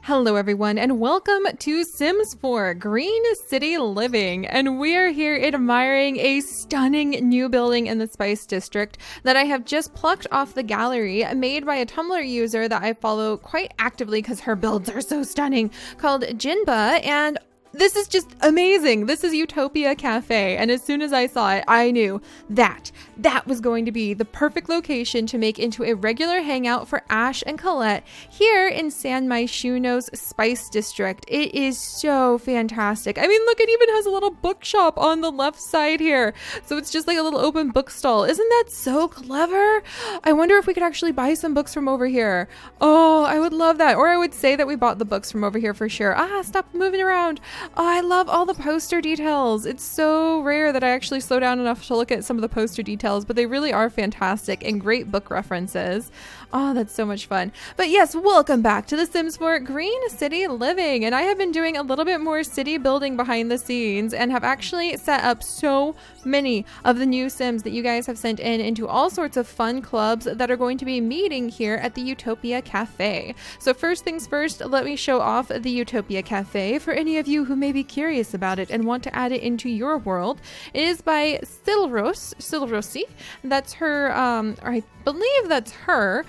Hello everyone and welcome to Sims 4 Green City Living, and we are here admiring a stunning new building in the Spice District that I have just plucked off the gallery, made by a Tumblr user that I follow quite actively because her builds are so stunning, called Jinba. And this is just amazing. This is Utopia Cafe, and as soon as I saw it, I knew that was going to be the perfect location to make into a regular hangout for Ash and Colette here in San Myshuno's Spice District. It is so fantastic. I mean, look, it even has a little bookshop on the left side here. So it's just like a little open book stall. Isn't that so clever? I wonder if we could actually buy some books from over here. Oh, I would love that. Or I would say that we bought the books from over here for sure. Stop moving around. Oh, I love all the poster details. It's so rare that I actually slow down enough to look at some of the poster details, but they really are fantastic and great book references. Oh, that's so much fun. But yes, welcome back to The Sims 4 Green City Living. And I have been doing a little bit more city building behind the scenes and have actually set up so many of the new Sims that you guys have sent in into all sorts of fun clubs that are going to be meeting here at the Utopia Cafe. So first things first, let me show off the Utopia Cafe for any of you who may be curious about it and want to add it into your world. It is by Silrosi. That's her, I believe that's her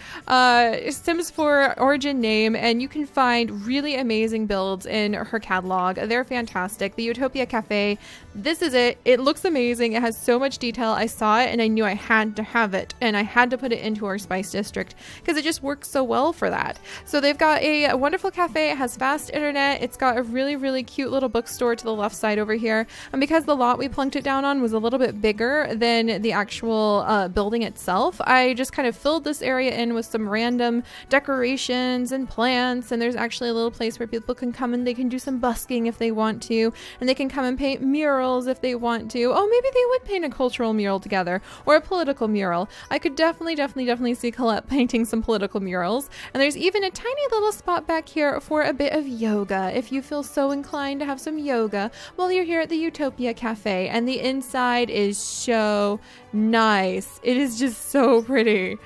Sims 4 origin name, and you can find really amazing builds in her catalog. They're fantastic. The Utopia Cafe, this is it. It looks amazing. It has so much detail. I saw it and I knew I had to have it, and I had to put it into our Spice District because it just works so well for that. So they've got a wonderful cafe. It has fast internet. It's got a really cute little bookstore to the left side over here, and because the lot we plunked it down on was a little bit bigger than the actual building itself, I just kind of filled this area in with some random decorations and plants, and there's actually a little place where people can come and they can do some busking if they want to, and they can come and paint murals if they want to. Oh, maybe they would paint a cultural mural together or a political mural. I could definitely see Colette painting some political murals. And there's even a tiny little spot back here for a bit of yoga if you feel so inclined to have some yoga while you're here at the Utopia Cafe. And the inside is so nice. It is just so pretty.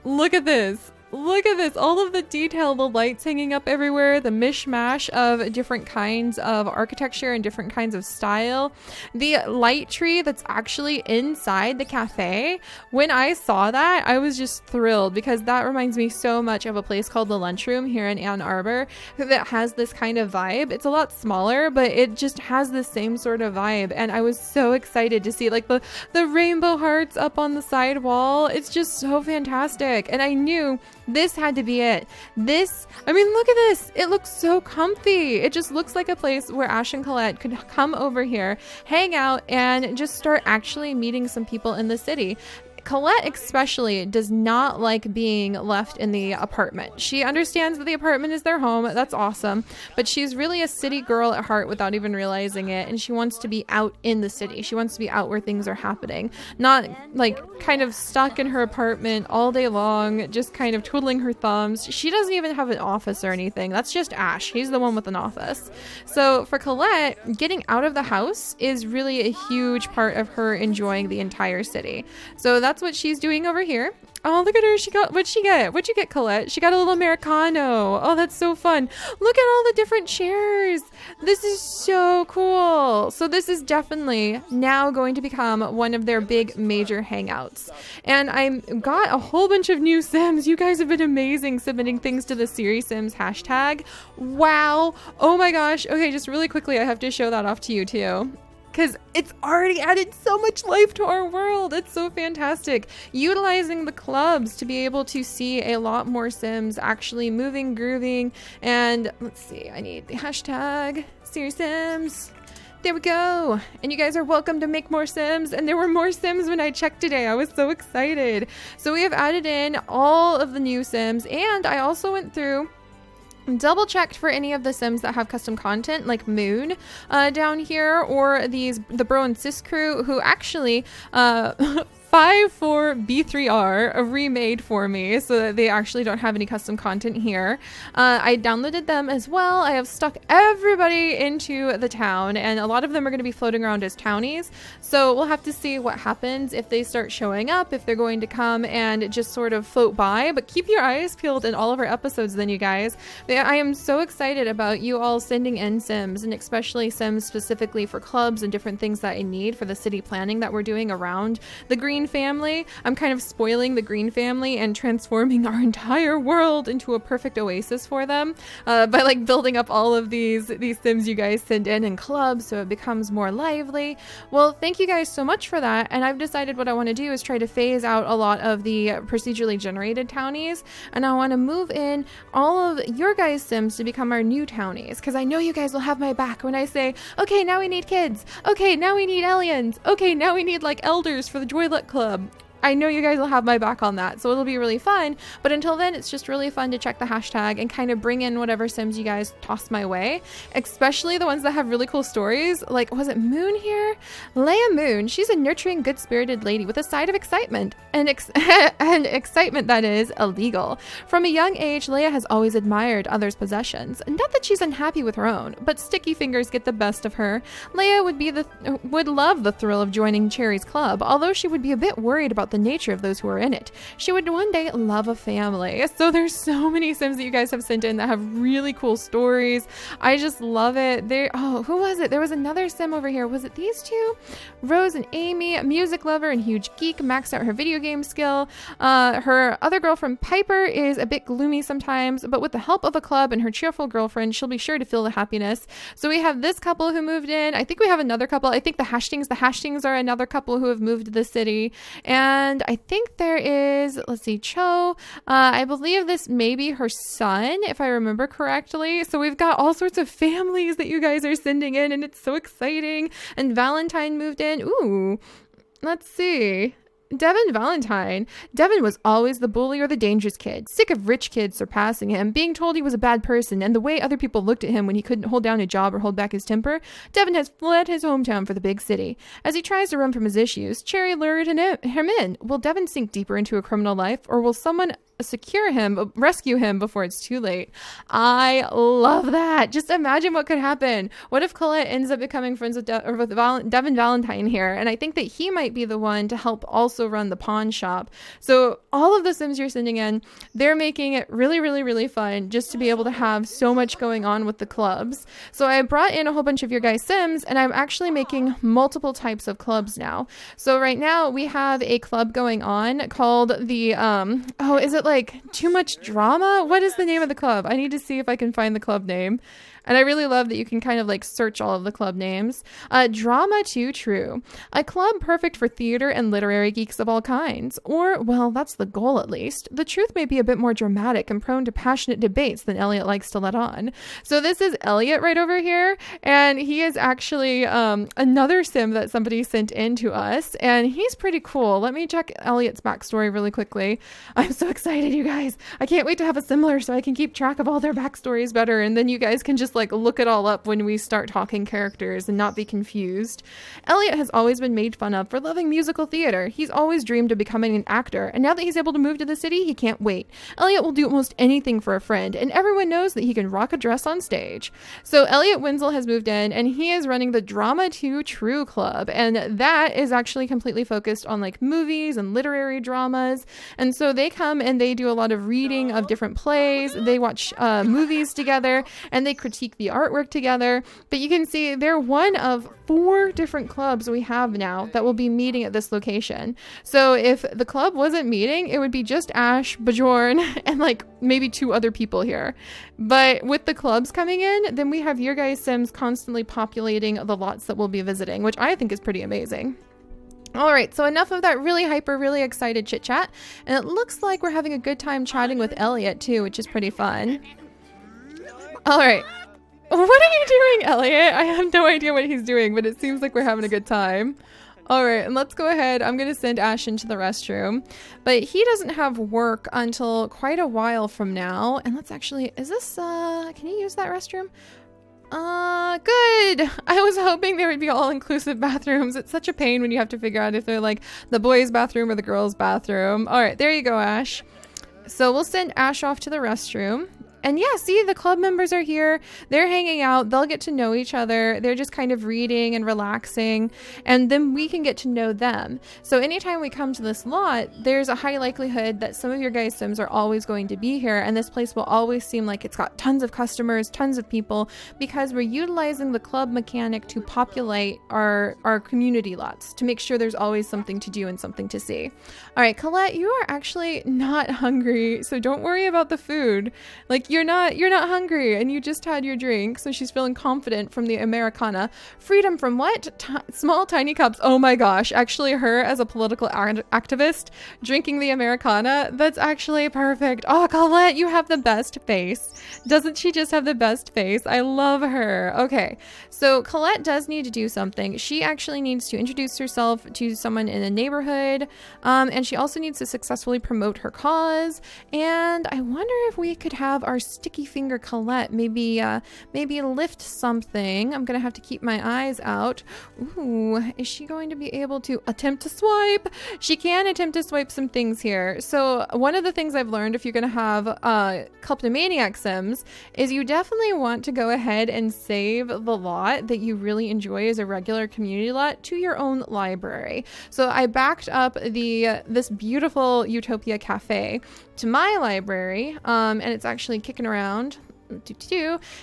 Look at this. Look at this, all of the detail, the lights hanging up everywhere, the mishmash of different kinds of architecture and different kinds of style. The light tree that's actually inside the cafe, when I saw that, I was just thrilled because that reminds me so much of a place called the Lunchroom here in Ann Arbor that has this kind of vibe. It's a lot smaller, but it just has the same sort of vibe, and I was so excited to see like the rainbow hearts up on the side wall. It's just so fantastic, and I knew this had to be it. I mean, look at this. It looks so comfy. It just looks like a place where Ash and Colette could come over here, hang out, and just start actually meeting some people in the city. Colette especially does not like being left in the apartment. She understands that the apartment is their home. That's awesome. But she's really a city girl at heart without even realizing it. And she wants to be out in the city. She wants to be out where things are happening. Not like kind of stuck in her apartment all day long, just kind of twiddling her thumbs. She doesn't even have an office or anything. That's just Ash. He's the one with an office. So for Colette, getting out of the house is really a huge part of her enjoying the entire city. So that's what she's doing over here. Oh, look at her. What'd she get, Colette? She got a little Americano. Oh, that's so fun. Look at all the different chairs. This is so cool. So this is definitely now going to become one of their big major hangouts. And I got a whole bunch of new Sims. You guys have been amazing submitting things to the Seri Sims hashtag. Wow. Oh my gosh. Okay, just really quickly, I have to show that off to you too, because it's already added so much life to our world. It's so fantastic. Utilizing the clubs to be able to see a lot more Sims actually moving, grooving, and let's see, I need the hashtag Seri Sims. There we go. And you guys are welcome to make more Sims. And there were more Sims when I checked today. I was so excited. So we have added in all of the new Sims, and I also went through double checked for any of the Sims that have custom content like Moon down here, or the Bro and Sis crew, who actually 54B3R remade for me so that they actually don't have any custom content here. I downloaded them as well. I have stuck everybody into the town, and a lot of them are going to be floating around as townies. So we'll have to see what happens if they start showing up, if they're going to come and just sort of float by. But keep your eyes peeled in all of our episodes then, you guys. I am so excited about you all sending in Sims, and especially Sims specifically for clubs and different things that I need for the city planning that we're doing around the Greene family. I'm kind of spoiling the Greene family and transforming our entire world into a perfect oasis for them by like building up all of these Sims you guys send in clubs so it becomes more lively. Well, thank you guys so much for that, and I've decided what I want to do is try to phase out a lot of the procedurally generated townies, and I want to move in all of your guys' Sims to become our new townies, because I know you guys will have my back when I say, okay, now we need kids, okay, now we need aliens, okay, now we need like elders for the Joylet Club. I know you guys will have my back on that, so it'll be really fun. But until then, it's just really fun to check the hashtag and kind of bring in whatever Sims you guys toss my way, especially the ones that have really cool stories. Like, was it Moon here? Leia Moon. She's a nurturing, good-spirited lady with a side of excitement, and excitement that is illegal. From a young age, Leia has always admired others' possessions. Not that she's unhappy with her own, but sticky fingers get the best of her. Leia would love the thrill of joining Cherry's club, although she would be a bit worried about the nature of those who are in it. She would one day love a family. So there's so many Sims that you guys have sent in that have really cool stories. I just love it. Who was it? There was another Sim over here. Was it these two? Rose and Amy, a music lover and huge geek, maxed out her video game skill. Her other girlfriend Piper is a bit gloomy sometimes, but with the help of a club and her cheerful girlfriend, she'll be sure to feel the happiness. So we have this couple who moved in. I think we have another couple. I think the Hashtings are another couple who have moved to the city. And I think there is, let's see, Cho. I believe this may be her son, if I remember correctly. So we've got all sorts of families that you guys are sending in, and it's so exciting. And Valentine moved in. Ooh, let's see. Devin Valentine. Devin was always the bully or the dangerous kid, sick of rich kids surpassing him, being told he was a bad person, and the way other people looked at him when he couldn't hold down a job or hold back his temper. Devin has fled his hometown for the big city. As he tries to run from his issues, Cherry lured him in. Will Devin sink deeper into a criminal life, or will someone rescue him before it's too late? I love that. Just imagine what could happen. What if Colette ends up becoming friends with Devin Valentine here? And I think that he might be the one to help also run the pawn shop. So all of the Sims you're sending in, they're making it really, really, really fun just to be able to have so much going on with the clubs. So I brought in a whole bunch of your guys' Sims, and I'm actually making multiple types of clubs now. So right now we have a club going on called the, is it like Too Much Drama? What is the name of the club? I need to see if I can find the club name. And I really love that you can kind of like search all of the club names. Drama Too True. A club perfect for theater and literary geeks of all kinds. Or, well, that's the goal at least. The truth may be a bit more dramatic and prone to passionate debates than Elliot likes to let on. So this is Elliot right over here. And he is actually another Sim that somebody sent in to us. And he's pretty cool. Let me check Elliot's backstory really quickly. I'm so excited, you guys. I can't wait to have a similar so I can keep track of all their backstories better. And then you guys can just like look it all up when we start talking characters and not be confused. Elliot has always been made fun of for loving musical theater. He's always dreamed of becoming an actor, and now that he's able to move to the city, he can't wait. Elliot will do almost anything for a friend, and everyone knows that he can rock a dress on stage. So Elliot Wenzel has moved in, and he is running the Drama Too True Club, and that is actually completely focused on like movies and literary dramas. And so they come and they do a lot of reading of different plays. They watch movies together, and they critique the artwork together. But you can see they're one of 4 different clubs we have now that will be meeting at this location. So if the club wasn't meeting, it would be just Ash, Bjorn, and like maybe 2 other people here. But with the clubs coming in, then we have your guys' Sims constantly populating the lots that we'll be visiting, which I think is pretty amazing. All right, so enough of that really hyper, really excited chit chat. And it looks like we're having a good time chatting with Elliot too, which is pretty fun. All right. What are you doing, Elliot? I have no idea what he's doing, but it seems like we're having a good time. All right, and let's go ahead. I'm going to send Ash into the restroom, but he doesn't have work until quite a while from now. And let's actually, is this, can you use that restroom? Good. I was hoping there would be all-inclusive bathrooms. It's such a pain when you have to figure out if they're like the boys' bathroom or the girls' bathroom. All right, there you go, Ash. So we'll send Ash off to the restroom. And yeah, see, the club members are here. They're hanging out. They'll get to know each other. They're just kind of reading and relaxing. And then we can get to know them. So anytime we come to this lot, there's a high likelihood that some of your guys' Sims are always going to be here. And this place will always seem like it's got tons of customers, tons of people, because we're utilizing the club mechanic to populate our community lots to make sure there's always something to do and something to see. All right, Colette, you are actually not hungry. So don't worry about the food. Like, you're not hungry and you just had your drink. So she's feeling confident from the Americana. Freedom from what? Small tiny cups. Oh my gosh. Actually, her as a political activist drinking the Americana, that's actually perfect. Oh, Colette, you have the best face. Doesn't she just have the best face? I love her. Okay. So Colette does need to do something. She actually needs to introduce herself to someone in the neighborhood. And she also needs to successfully promote her cause. And I wonder if we could have our sticky finger Colette maybe lift something. I'm gonna have to keep my eyes out. Ooh, is she going to be able to attempt to swipe? She can attempt to swipe some things here. So one of the things I've learned if you're gonna have kleptomaniac Sims is you definitely want to go ahead and save the lot that you really enjoy as a regular community lot to your own library. So I backed up this beautiful Utopia Cafe to my library, and it's actually kicking around.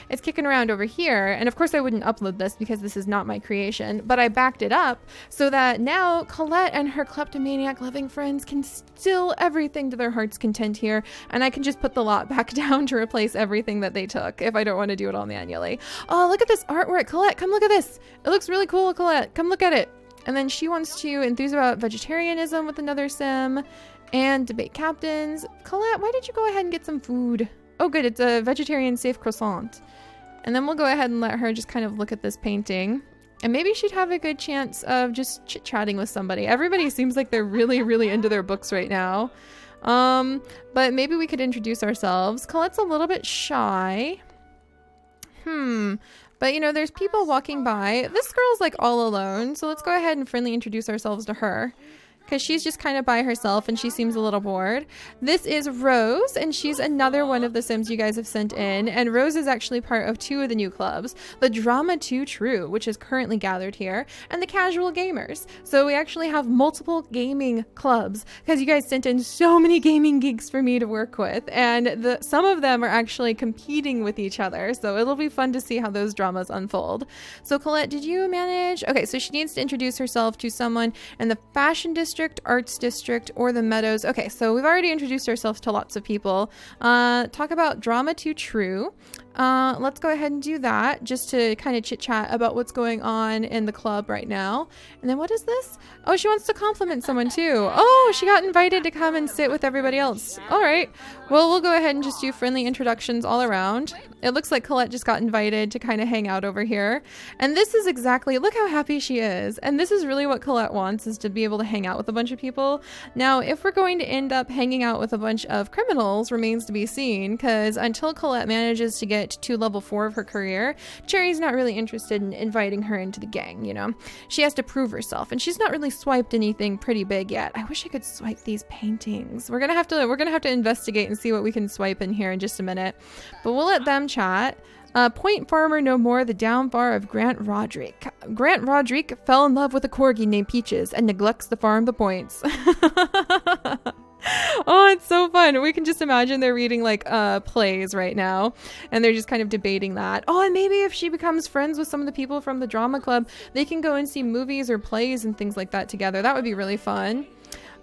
It's kicking around over here, and of course I wouldn't upload this because this is not my creation, but I backed it up so that now Colette and her kleptomaniac loving friends can steal everything to their heart's content here, and I can just put the lot back down to replace everything that they took if I don't want to do it all manually. Oh, look at this artwork. Colette, come look at this. It looks really cool. Colette, come look at it. And then she wants to enthuse about vegetarianism with another Sim and debate captains. Colette, why did you go ahead and get some food? Oh, good. It's a vegetarian safe croissant. And then we'll go ahead and let her just kind of look at this painting. And maybe she'd have a good chance of just chit-chatting with somebody. Everybody seems like they're really, really into their books right now. But maybe we could introduce ourselves. Colette's a little bit shy. But, you know, there's people walking by. This girl's, like, all alone. So let's go ahead and friendly introduce ourselves to her, because she's just kind of by herself and she seems a little bored. This is Rose, and she's another one of the Sims you guys have sent in. And Rose is actually part of two of the new clubs, the Drama 2 True, which is currently gathered here, and the Casual Gamers. So we actually have multiple gaming clubs because you guys sent in so many gaming geeks for me to work with, and some of them are actually competing with each other. So it'll be fun to see how those dramas unfold. So Colette, did you manage? Okay, so she needs to introduce herself to someone in the Fashion District, Arts District, or the Meadows. Okay, so we've already introduced ourselves to lots of people. Talk about Drama 2 True. Let's go ahead and do that just to kind of chit chat about what's going on in the club right now. And then what is this? Oh, she wants to compliment someone too. Oh, she got invited to come and sit with everybody else. All right. Well, we'll go ahead and just do friendly introductions all around. It looks like Colette just got invited to kind of hang out over here. And this is exactly, look how happy she is. And this is really what Colette wants, is to be able to hang out with a bunch of people. Now, if we're going to end up hanging out with a bunch of criminals remains to be seen, because until Colette manages to get to level 4 of her career, Cherry's not really interested in inviting her into the gang, you know? She has to prove herself, and she's not really swiped anything pretty big yet. I wish I could swipe these paintings. We're gonna have to investigate and see what we can swipe in here in just a minute. But we'll let them chat. Point Farmer no more, the downfall of Grant Roderick. Grant Roderick fell in love with a corgi named Peaches and neglects the farm the points. Oh, it's so fun. We can just imagine they're reading like plays right now, and they're just kind of debating that. Oh, and maybe if she becomes friends with some of the people from the drama club, they can go and see movies or plays and things like that together. That would be really fun.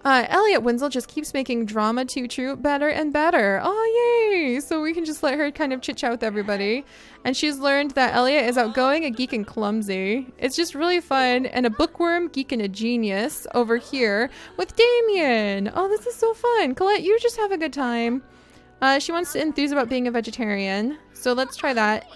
Elliot Wenzel just keeps making Drama 2 True better and better. Oh, yay! So we can just let her kind of chit-chat with everybody. And she's learned that Elliot is outgoing, a geek, and clumsy. It's just really fun. And a bookworm, geek, and a genius over here with Damien. Oh, this is so fun. Colette, you just have a good time. She wants to enthuse about being a vegetarian. So let's try that.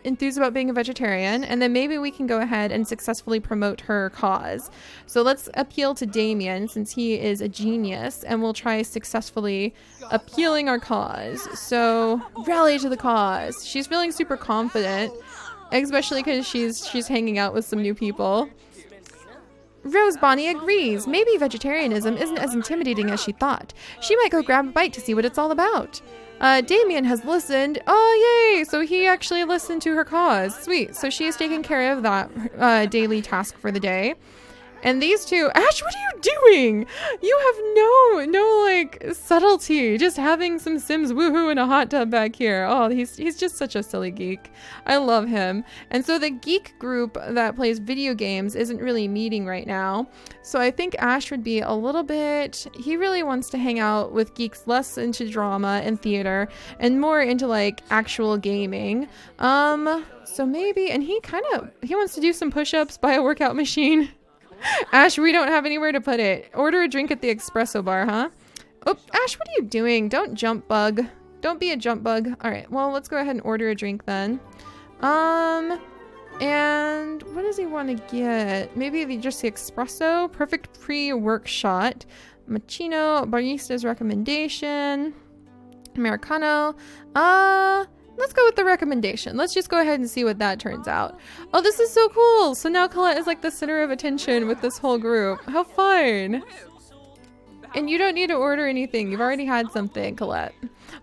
Enthused about being a vegetarian, and then maybe we can go ahead and successfully promote her cause. So let's appeal to Damien, since he is a genius, and we'll try successfully appealing our cause. So rally to the cause. She's feeling super confident. especially because she's hanging out with some new people. Rose Bonnie agrees. Maybe vegetarianism isn't as intimidating as she thought. She might go grab a bite to see what it's all about. Damien has listened. Oh, yay! So he actually listened to her cause. Sweet. So she is taking care of that daily task for the day. And these two, Ash, what are you doing? You have no like subtlety. Just having some Sims woohoo in a hot tub back here. Oh, he's just such a silly geek. I love him. And so the geek group that plays video games isn't really meeting right now. So I think Ash would be a little bit, he really wants to hang out with geeks less into drama and theater and more into like actual gaming. So maybe, and he wants to do some push-ups, buy a workout machine. Ash, we don't have anywhere to put it. Order a drink at the espresso bar, huh? Oh, Ash, what are you doing? Don't jump bug. Don't be a jump bug. All right, well, let's go ahead and order a drink then. And what does he want to get? Maybe just the espresso. Perfect pre-work shot. Macchino, barista's recommendation. Americano. Let's go with the recommendation. Let's just go ahead and see what that turns out. Oh, this is so cool. So now Colette is like the center of attention with this whole group. How fun. And you don't need to order anything. You've already had something, Colette.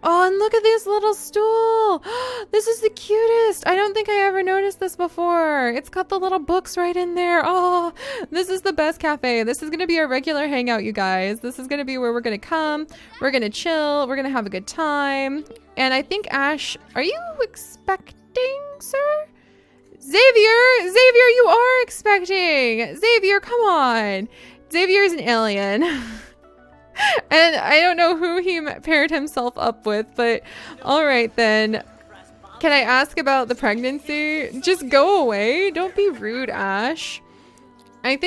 Oh, and look at this little stool. This is the cutest. I don't think I ever noticed this before. It's got the little books right in there. Oh, this is the best cafe. This is going to be our regular hangout, you guys. This is going to be where we're going to come. We're going to chill. We're going to have a good time. And I think, Ash, are you expecting, sir? Xavier, you are expecting. Xavier, come on. Xavier is an alien. And I don't know who he paired himself up with, but all right then. Can I ask about the pregnancy? Just go away. Don't be rude, Ash. I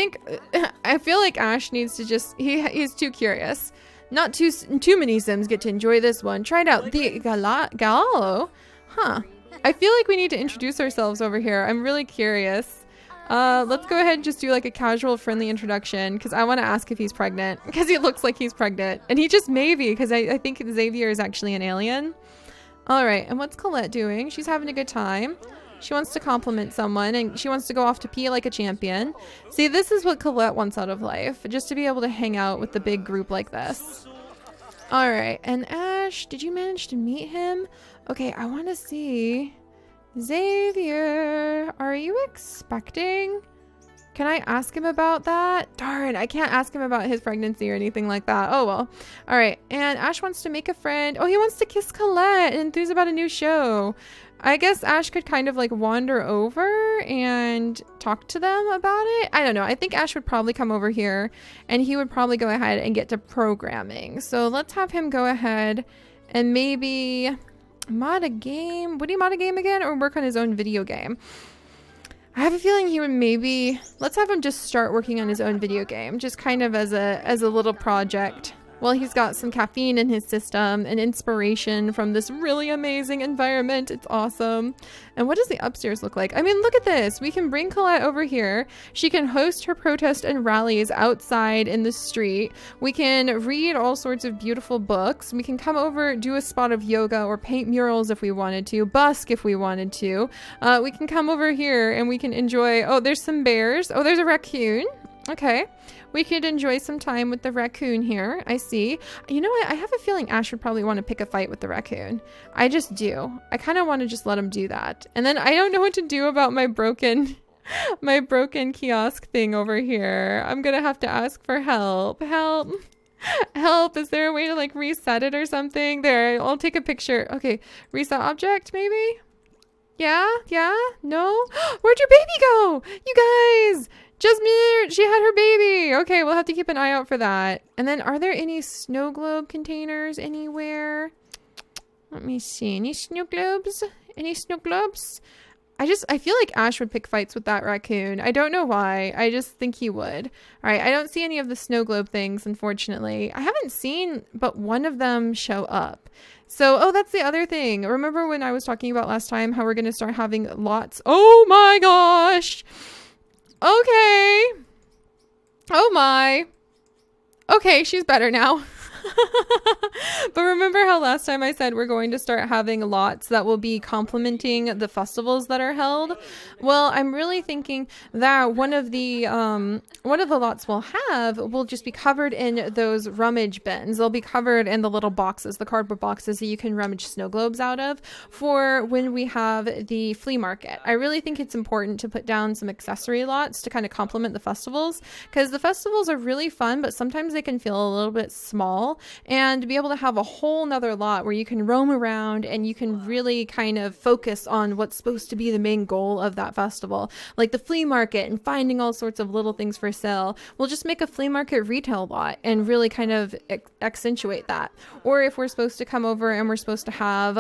feel like Ash needs to just, he's too curious. Not too many Sims get to enjoy this one. Try it out. The Gallo? Huh. I feel like we need to introduce ourselves over here. I'm really curious. Let's go ahead and just do like a casual friendly introduction because I want to ask if he's pregnant because he looks like he's pregnant and he just may be because I think Xavier is actually an alien. All right. And what's Colette doing? She's having a good time. She wants to compliment someone and she wants to go off to pee like a champion. See, this is what Colette wants out of life, just to be able to hang out with the big group like this. All right. And Ash, did you manage to meet him? Okay. I want to see. Xavier, are you expecting? Can I ask him about that? Darn, I can't ask him about his pregnancy or anything like that. Oh, well. All right. And Ash wants to make a friend. Oh, he wants to kiss Colette and enthuse about a new show. I guess Ash could kind of like wander over and talk to them about it. I don't know. I think Ash would probably come over here and he would probably go ahead and get to programming. So let's have him go ahead and maybe mod a game. Would he mod a game again or work on his own video game? I have a feeling he would maybe, let's have him just start working on his own video game, just kind of as a little project. Well, he's got some caffeine in his system and inspiration from this really amazing environment. It's awesome. And what does the upstairs look like? I mean, look at this. We can bring Colette over here. She can host her protest and rallies outside in the street. We can read all sorts of beautiful books. We can come over, do a spot of yoga or paint murals if we wanted to, busk if we wanted to. We can come over here and we can enjoy, oh, there's some bears. Oh, there's a raccoon. Okay. We could enjoy some time with the raccoon here. I see. You know what? I have a feeling Ash would probably want to pick a fight with the raccoon. I just do. I kind of want to just let him do that. And then I don't know what to do about my broken kiosk thing over here. I'm going to have to ask for help. Help. Help. Is there a way to like reset it or something? There, I'll take a picture. Okay. Reset object maybe? Yeah? No? Where'd your baby go? You guys! Jasmine, she had her baby. Okay, we'll have to keep an eye out for that. And then are there any snow globe containers anywhere? Let me see. Any snow globes? Any snow globes? I feel like Ash would pick fights with that raccoon. I don't know why. I just think he would. All right, I don't see any of the snow globe things, unfortunately. I haven't seen but one of them show up. So, oh, that's the other thing. Remember when I was talking about last time how we're going to start having lots? Oh my gosh. Okay. Oh my. Okay, she's better now. But remember how last time I said we're going to start having lots that will be complementing the festivals that are held? Well, I'm really thinking that one of the lots we'll have will just be covered in those rummage bins. They'll be covered in the little boxes, the cardboard boxes that you can rummage snow globes out of for when we have the flea market. I really think it's important to put down some accessory lots to kind of complement the festivals, because the festivals are really fun, but sometimes they can feel a little bit small, and to be able to have a whole nother lot where you can roam around and you can really kind of focus on what's supposed to be the main goal of that festival, like the flea market and finding all sorts of little things for sale. We'll just make a flea market retail lot and really kind of accentuate that. Or if we're supposed to come over and we're supposed to have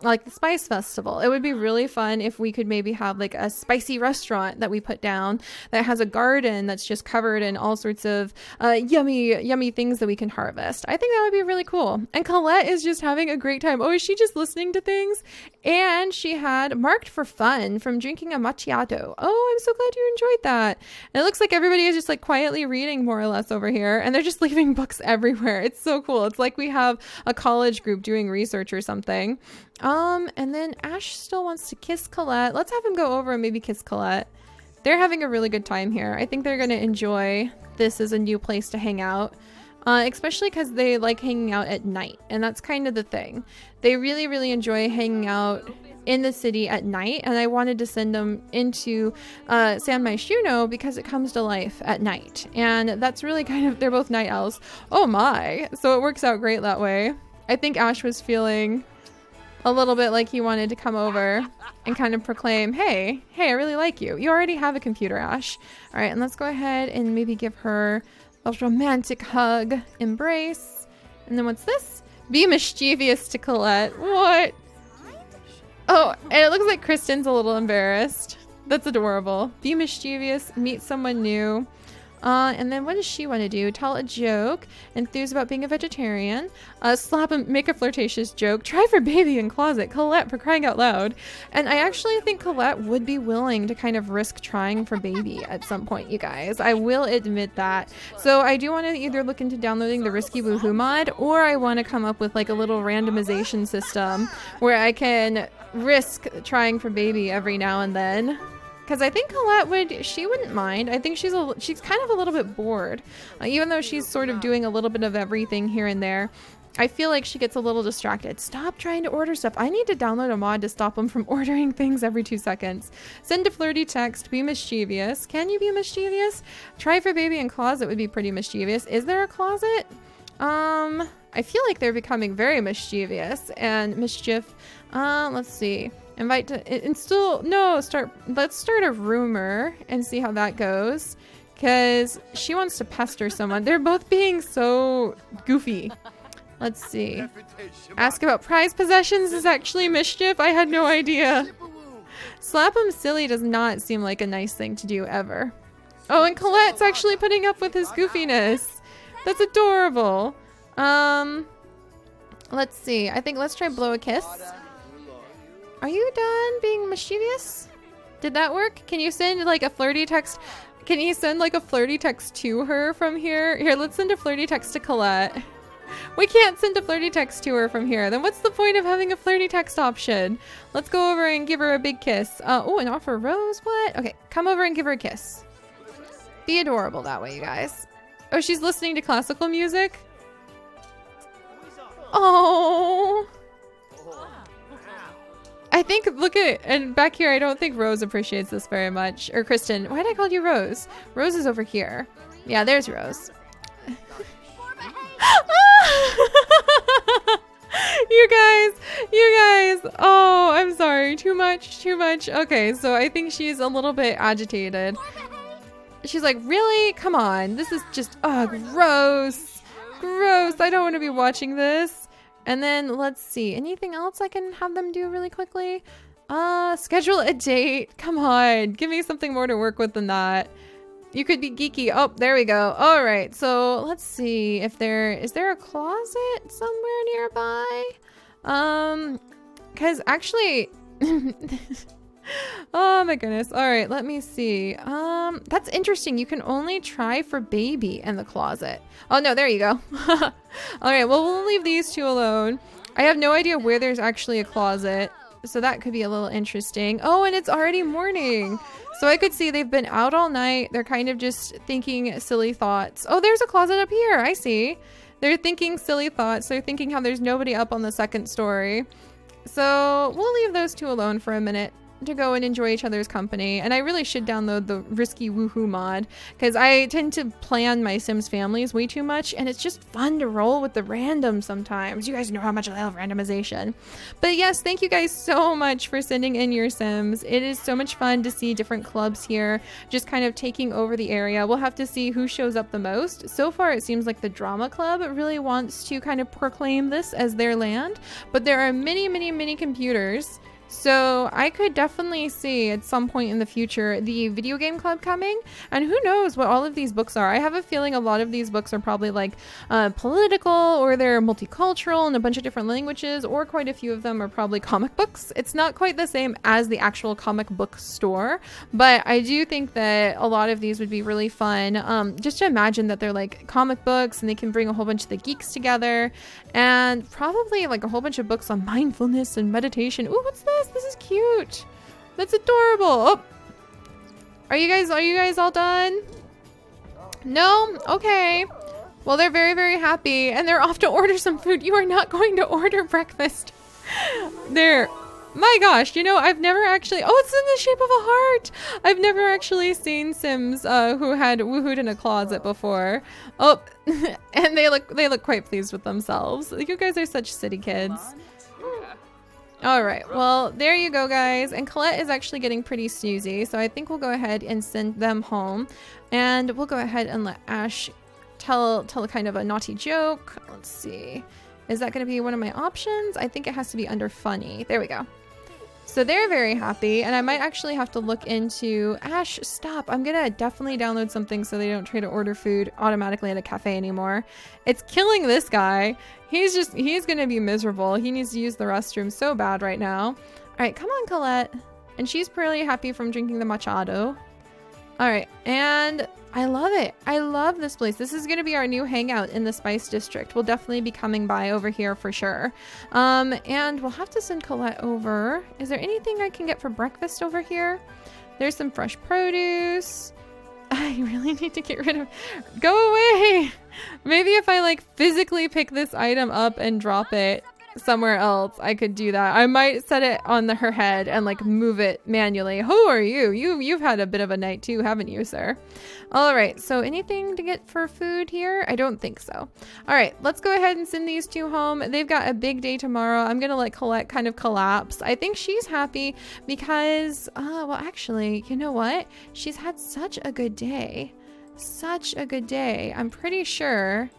like the Spice Festival, it would be really fun if we could maybe have like a spicy restaurant that we put down that has a garden that's just covered in all sorts of yummy things that we can harvest. I think that would be really cool. And Colette is just having a great time. Oh, is she just listening to things? And she had marked for fun from drinking a macchiato. Oh, I'm so glad you enjoyed that. And it looks like everybody is just like quietly reading more or less over here, and they're just leaving books everywhere. It's so cool. It's like we have a college group doing research or something. And then Ash still wants to kiss Colette. Let's have him go over and maybe kiss Colette. They're having a really good time here. I think they're going to enjoy this as a new place to hang out. Especially because they like hanging out at night, and that's kind of the thing. They really enjoy hanging out in the city at night, and I wanted to send them into San Myshuno because it comes to life at night, and that's really kind of, they're both night owls. Oh my, so it works out great that way. I think Ash was feeling a little bit like he wanted to come over and kind of proclaim, hey, I really like you. You already have a computer, Ash. All right, and let's go ahead and maybe give her a romantic hug, embrace. And then what's this? Be mischievous to Colette. What? Oh, and it looks like Kristen's a little embarrassed. That's adorable. Be mischievous, meet someone new. And then what does she want to do? Tell a joke, enthuse about being a vegetarian, slap him, make a flirtatious joke, try for baby in closet, Colette, for crying out loud. And I actually think Colette would be willing to kind of risk trying for baby at some point, you guys. I will admit that. So I do want to either look into downloading the Risky Woohoo mod, or I want to come up with like a little randomization system where I can risk trying for baby every now and then. Because I think Colette wouldn't mind. I think she's kind of a little bit bored. Even though she's sort of doing a little bit of everything here and there, I feel like she gets a little distracted. Stop trying to order stuff. I need to download a mod to stop them from ordering things every 2 seconds. Send a flirty text. Be mischievous. Can you be mischievous? Try for baby in closet would be pretty mischievous. Is there a closet? I feel like they're becoming very mischievous and mischief. Let's see. Invite to install. No, let's start a rumor and see how that goes, because she wants to pester someone. They're both being so goofy. Let's see. Ask about prize possessions is actually mischief. I had no idea. Slap him silly does not seem like a nice thing to do ever. Oh, and Colette's actually putting up with his goofiness. That's adorable. Let's see. I think let's try blow a kiss. Are you done being mischievous? Did that work? Can you send like a flirty text? Can you send like a flirty text to her from here? Here, let's send a flirty text to Colette. We can't send a flirty text to her from here. Then what's the point of having a flirty text option? Let's go over and give her a big kiss. Oh, and offer a rose? What? Okay, come over and give her a kiss. Be adorable that way, you guys. Oh, she's listening to classical music? Oh. I think, look at, and back here, I don't think Rose appreciates this very much. Or Kristen. Why did I call you Rose? Rose is over here. Yeah, there's Rose. You guys. Oh, I'm sorry. Too much. Okay, so I think she's a little bit agitated. She's like, really? Come on. This is just, gross. I don't want to be watching this. And then let's see, anything else I can have them do really quickly? Schedule a date. Come on, give me something more to work with than that. You could be geeky. Oh, there we go. All right, so let's see if is there a closet somewhere nearby? Because actually, Oh my goodness. All right, let me see. That's interesting. You can only try for baby in the closet. Oh no, there you go. All right, well, we'll leave these two alone. I have no idea where there's actually a closet, so that could be a little interesting. Oh, and it's already morning. So I could see they've been out all night. They're kind of just thinking silly thoughts. Oh, there's a closet up here. I see. They're thinking silly thoughts. They're thinking how there's nobody up on the second story. So we'll leave those two alone for a minute to go and enjoy each other's company. And I really should download the Risky Woohoo mod, because I tend to plan my Sims families way too much, and it's just fun to roll with the random sometimes. You guys know how much I love randomization. But yes, thank you guys so much for sending in your Sims. It is so much fun to see different clubs here just kind of taking over the area. We'll have to see who shows up the most. So far it seems like the drama club really wants to kind of proclaim this as their land, but there are many computers. So I could definitely see at some point in the future the video game club coming, and who knows what all of these books are. I have a feeling a lot of these books are probably like political, or they're multicultural in a bunch of different languages, or quite a few of them are probably comic books. It's not quite the same as the actual comic book store, but I do think that a lot of these would be really fun. Just to imagine that they're like comic books and they can bring a whole bunch of the geeks together, and probably like a whole bunch of books on mindfulness and meditation. Ooh, what's this? This is cute. That's adorable. Oh, are you guys all done? No? Okay. Well, they're very happy, and they're off to order some food. You are not going to order breakfast. There. My gosh, you know, I've never actually, oh, it's in the shape of a heart. I've never actually seen Sims who had woohooed in a closet before. Oh, and they look quite pleased with themselves. You guys are such city kids. All right, well, there you go, guys. And Colette is actually getting pretty snoozy, so I think we'll go ahead and send them home. And we'll go ahead and let Ash tell kind of a naughty joke. Let's see. Is that going to be one of my options? I think it has to be under funny. There we go. So they're very happy, and I might actually have to look into... Ash, stop. I'm going to definitely download something so they don't try to order food automatically at a cafe anymore. It's killing this guy. He's going to be miserable. He needs to use the restroom so bad right now. All right, come on, Colette. And she's pretty happy from drinking the machado. All right, and I love it. I love this place. This is going to be our new hangout in the Spice District. We'll definitely be coming by over here for sure. And we'll have to send Colette over. Is there anything I can get for breakfast over here? There's some fresh produce. I really need to get rid of... Go away! Maybe if I like physically pick this item up and drop it somewhere else, I could do that. I might set it on her head and like move it manually. Who are you? You've had a bit of a night too, haven't you, sir? All right, so anything to get for food here? I don't think so. All right, let's go ahead and send these two home. They've got a big day tomorrow. I'm gonna let Colette kind of collapse. I think she's happy because well, actually, you know what? She's had such a good day. Such a good day. I'm pretty sure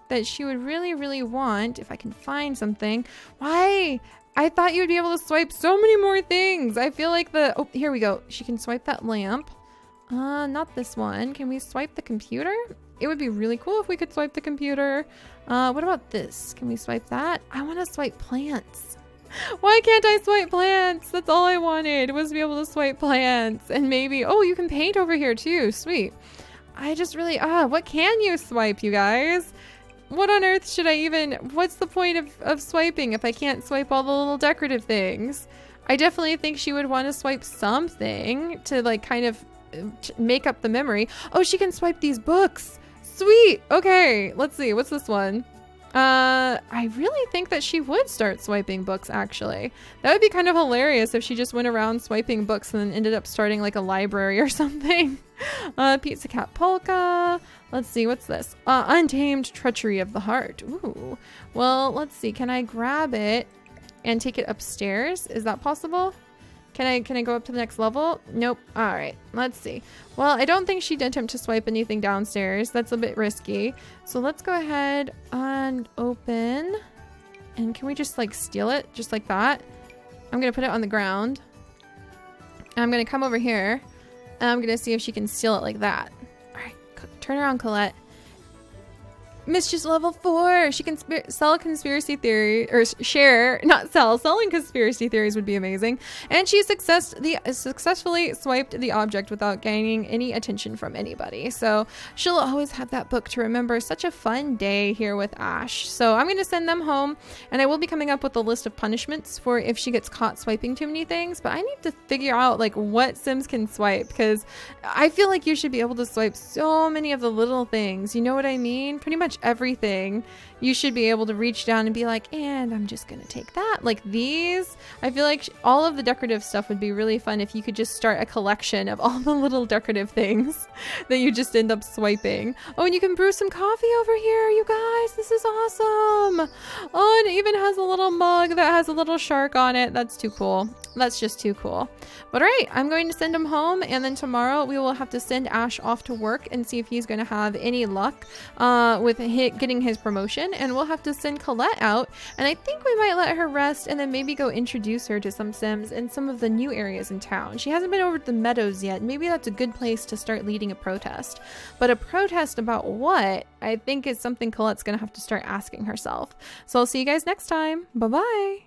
that she would really want, if I can find something. Why? I thought you would be able to swipe so many more things. I feel like oh, here we go. She can swipe that lamp. Not this one. Can we swipe the computer? It would be really cool if we could swipe the computer. What about this? Can we swipe that? I want to swipe plants. Why can't I swipe plants? That's all I wanted, was to be able to swipe plants. And maybe, oh, you can paint over here too. Sweet. I just really, what can you swipe, you guys? What on earth should I even, what's the point of swiping if I can't swipe all the little decorative things? I definitely think she would want to swipe something to like kind of make up the memory. Oh, she can swipe these books. Sweet. Okay, let's see. What's this one? I really think that she would start swiping books, actually. That would be kind of hilarious if she just went around swiping books and then ended up starting like a library or something. Pizza Cat Polka. Let's see, what's this? Untamed Treachery of the Heart. Ooh. Well, let's see. Can I grab it and take it upstairs? Is that possible? Can I go up to the next level? Nope. All right, let's see. Well, I don't think she'd attempt to swipe anything downstairs. That's a bit risky. So let's go ahead and open. And can we just like steal it just like that? I'm gonna put it on the ground. And I'm gonna come over here and I'm gonna see if she can steal it like that. All right, turn around, Colette. Mischief level 4. She can sell a conspiracy theory, or share, not sell. Selling conspiracy theories would be amazing. And she successfully swiped the object without gaining any attention from anybody. So she'll always have that book to remember. Such a fun day here with Ash. So I'm going to send them home, and I will be coming up with a list of punishments for if she gets caught swiping too many things. But I need to figure out like what Sims can swipe, because I feel like you should be able to swipe so many of the little things. You know what I mean? Pretty much everything you should be able to reach down and be like, and I'm just gonna take that. Like these, I feel like all of the decorative stuff would be really fun if you could just start a collection of all the little decorative things that you just end up swiping. Oh, and you can brew some coffee over here, you guys. This is awesome. Oh, and it even has a little mug that has a little shark on it. That's too cool. That's just too cool. But all right, I'm going to send him home, and then tomorrow we will have to send Ash off to work and see if he's going to have any luck with getting his promotion. And we'll have to send Colette out, and I think we might let her rest and then maybe go introduce her to some Sims in some of the new areas in town. She hasn't been over to the meadows yet. Maybe that's a good place to start leading a protest. But a protest about what? I think is something Colette's going to have to start asking herself. So I'll see you guys next time. Bye-bye.